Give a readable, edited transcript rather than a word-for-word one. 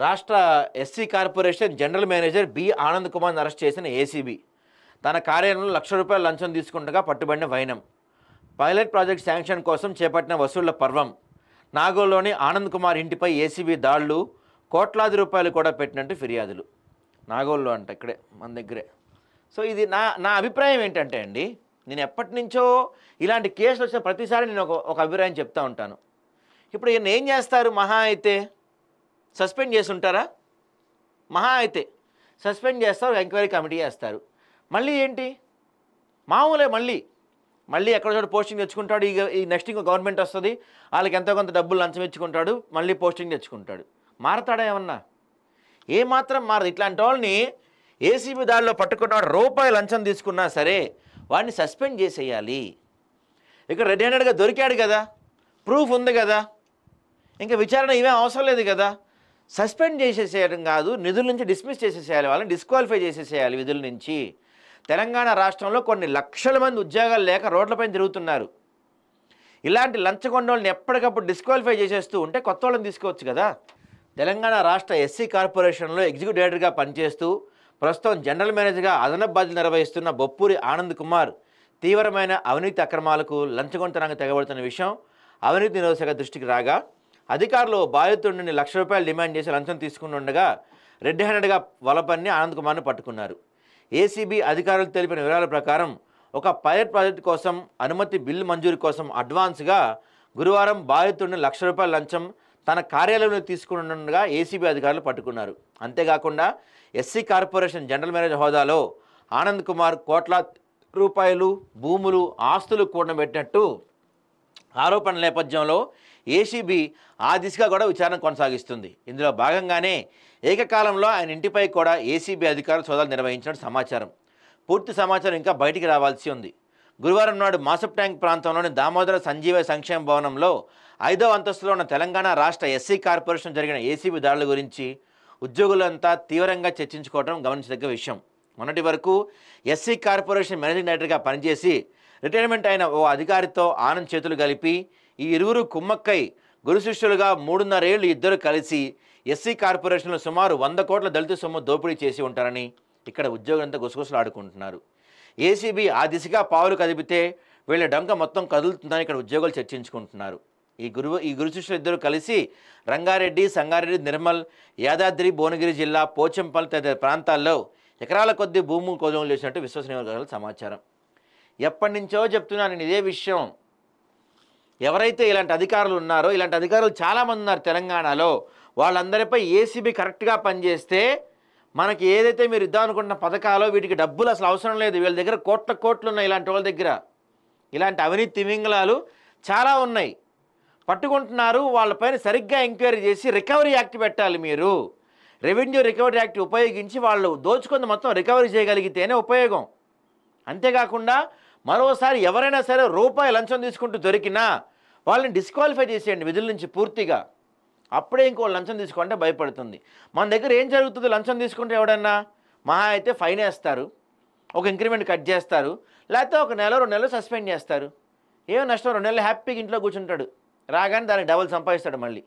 రాష్ట్ర SC corporation general manager B Anand కుమార్ని arrest చేసిన ఏసీబీ తన కార్యాలయంలో ₹1,00,000 లంచం తీసుకుండగా పట్టుబడిన వైనం. పైలట్ ప్రాజెక్ట్ శాంక్షన్ కోసం చేపట్టిన వసూళ్ల పర్వం. నాగోల్లోని ఆనంద్ కుమార్ ఇంటిపై ఏసీబీ దాడులు, కోట్లాది రూపాయలు కూడా పెట్టినట్టు ఫిర్యాదులు. నాగోల్లో అంట, ఇక్కడే మన దగ్గరే. సో ఇది నా అభిప్రాయం ఏంటంటే అండి, నేను ఎప్పటి నుంచో ఇలాంటి కేసులు వచ్చిన ప్రతిసారి నేను ఒక అభిప్రాయం చెప్తా ఉంటాను. ఇప్పుడు ఈయన ఏం చేస్తారు? మహా అయితే సస్పెండ్ చేసి ఉంటారా? మహా అయితే సస్పెండ్ చేస్తారు, ఎంక్వైరీ కమిటీ చేస్తారు. మళ్ళీ ఏంటి మామూలే, మళ్ళీ ఎక్కడ చోట పోస్టింగ్ తెచ్చుకుంటాడు. ఈ నెక్స్ట్ ఇంకో గవర్నమెంట్ వస్తుంది, వాళ్ళకి ఎంతో కొంత డబ్బులు లంచం ఇచ్చుకుంటాడు, మళ్ళీ పోస్టింగ్ తెచ్చుకుంటాడు. మారతాడా ఏమన్నా? ఏమాత్రం మారదు. ఇట్లాంటి వాళ్ళని ఏసీబీ దాడిలో పట్టుకున్నాడు, రూపాయి లంచం తీసుకున్నా సరే వాడిని సస్పెండ్ చేసేయాలి. ఇక్కడ రెడ్ హ్యాండెడ్గా దొరికాడు కదా, ప్రూఫ్ ఉంది కదా, ఇంకా విచారణ ఇవే అవసరం లేదు కదా. సస్పెండ్ చేసేసేయడం కాదు, నిధుల నుంచి డిస్మిస్ చేసేసేయాలి, వాళ్ళని డిస్క్వాలిఫై చేసేసేయాలి విధుల నుంచి. తెలంగాణ రాష్ట్రంలో కొన్ని లక్షల మంది ఉద్యోగాలు లేక రోడ్లపైన తిరుగుతున్నారు. ఇలాంటి లంచగొండోళ్ళని ఎప్పటికప్పుడు డిస్క్వాలిఫై చేసేస్తూ ఉంటే కొత్త వాళ్ళని తీసుకోవచ్చు కదా. తెలంగాణ రాష్ట్ర ఎస్సీ కార్పొరేషన్లో ఎగ్జిక్యూటివ్ డైరెక్టర్గా పనిచేస్తూ ప్రస్తుతం జనరల్ మేనేజర్గా అదనపు బాధ్యతలు నిర్వహిస్తున్న బొప్పూరి ఆనంద్ కుమార్ తీవ్రమైన అవినీతి అక్రమాలకు లంచగొంతనానికి తెగబడుతున్న విషయం అవినీతి నిరోధక శాఖ దృష్టికి రాగా అధికారులు బాధితుడి నుండి ₹1,00,000 డిమాండ్ చేసి లంచం తీసుకుని ఉండగా రెడ్ హ్యాండెడ్గా వలపన్ని ఆనంద్ కుమార్ని పట్టుకున్నారు. ఏసీబీ అధికారులు తెలిపిన వివరాల ప్రకారం ఒక పైలట్ ప్రాజెక్టు కోసం అనుమతి బిల్లు మంజూరు కోసం అడ్వాన్స్గా గురువారం బాధితుడిని ₹1,00,000 లంచం తన కార్యాలయంలో తీసుకుని ఉండగా ఏసీబీ అధికారులు పట్టుకున్నారు. అంతేకాకుండా ఎస్సీ కార్పొరేషన్ జనరల్ మేనేజర్ హోదాలో ఆనంద్ కుమార్ కోట్లాది రూపాయలు భూములు ఆస్తులు కూడబెట్టినట్టు ఆరోపణల నేపథ్యంలో ఏసీబీ ఆ దిశగా కూడా విచారణ కొనసాగిస్తుంది. ఇందులో భాగంగానే ఏకకాలంలో ఆయన ఇంటిపై కూడా ఏసీబీ అధికారులు సోదాలు నిర్వహించినట్టు సమాచారం. పూర్తి సమాచారం ఇంకా బయటికి రావాల్సి ఉంది. గురువారం నాడు మాసప్ ట్యాంక్ ప్రాంతంలోని దామోదర సంజీవ సంక్షేమ భవనంలో 5వ అంతస్తులో ఉన్న తెలంగాణ రాష్ట్ర ఎస్సీ కార్పొరేషన్ జరిగిన ఏసీబీ దాడుల గురించి ఉద్యోగులంతా తీవ్రంగా చర్చించుకోవడం గమనించదగ్గ విషయం. మొన్నటి వరకు ఎస్సీ కార్పొరేషన్ మేనేజింగ్ డైరెక్టర్గా పనిచేసి రిటైర్మెంట్ అయిన ఓ అధికారితో ఆనంద్ చేతులు కలిపి ఈ ఇరువురు కుమ్మక్కై గురు శిష్యులుగా 3.5 ఏళ్లు ఇద్దరు కలిసి ఎస్సీ కార్పొరేషన్లో సుమారు 100 కోట్ల దళిత సొమ్ము దోపిడీ చేసి ఉంటారని ఇక్కడ ఉద్యోగులంతా గుసగుసలు ఆడుకుంటున్నారు. ఏసీబీ ఆ దిశగా పావులు కదిపితే వీళ్ళ డంక మొత్తం కదులుతుందని ఇక్కడ ఉద్యోగులు చర్చించుకుంటున్నారు. ఈ గురు శిష్యులు ఇద్దరు కలిసి రంగారెడ్డి, సంగారెడ్డి, నిర్మల్, యాదాద్రి, భువనగిరి జిల్లా, పోచంపల్లి తదితర ప్రాంతాల్లో ఎకరాల కొద్దీ భూములు కొనుగోలు చేసినట్టు విశ్వసనీయ వర్గాల సమాచారం. ఎప్పటి నుంచో చెప్తున్నాను నేను ఇదే విషయం. ఎవరైతే ఇలాంటి అధికారులు ఉన్నారో, ఇలాంటి అధికారులు చాలామంది ఉన్నారు తెలంగాణలో, వాళ్ళందరిపై ఏసీబీ కరెక్ట్గా పనిచేస్తే మనకి ఏదైతే మీరు ఇద్దామనుకుంటున్న పథకాలో వీటికి డబ్బులు అసలు అవసరం లేదు. వీళ్ళ దగ్గర కోట్లు ఉన్నాయి. ఇలాంటి వాళ్ళ దగ్గర ఇలాంటి అవినీతి తిమింగలాలు చాలా ఉన్నాయి. పట్టుకుంటున్నారు. వాళ్ళపైన సరిగ్గా ఎంక్వైరీ చేసి రికవరీ యాక్ట్ పెట్టాలి. మీరు రెవెన్యూ రికవరీ యాక్ట్ ఉపయోగించి వాళ్ళు దోచుకొని మొత్తం రికవరీ చేయగలిగితేనే ఉపయోగం. అంతేకాకుండా మరోసారి ఎవరైనా సరే రూపాయి లంచం తీసుకుంటూ దొరికినా వాళ్ళని డిస్క్వాలిఫై చేసేయండి విధుల నుంచి పూర్తిగా. అప్పుడే ఇంకో లంచం తీసుకుంటే భయపడుతుంది. మన దగ్గర ఏం జరుగుతుంది? లంచం తీసుకుంటే ఎవడన్నా మహా అయితే ఫైన్ వేస్తారు, ఒక ఇంక్రిమెంట్ కట్ చేస్తారు, లేకపోతే 1 నెల 2 నెలలు సస్పెండ్ చేస్తారు. ఏమో నష్టం, 2 నెలలు హ్యాపీగా ఇంట్లో కూర్చుంటాడు, రాగానే దానికి డబుల్ సంపాదిస్తాడు మళ్ళీ.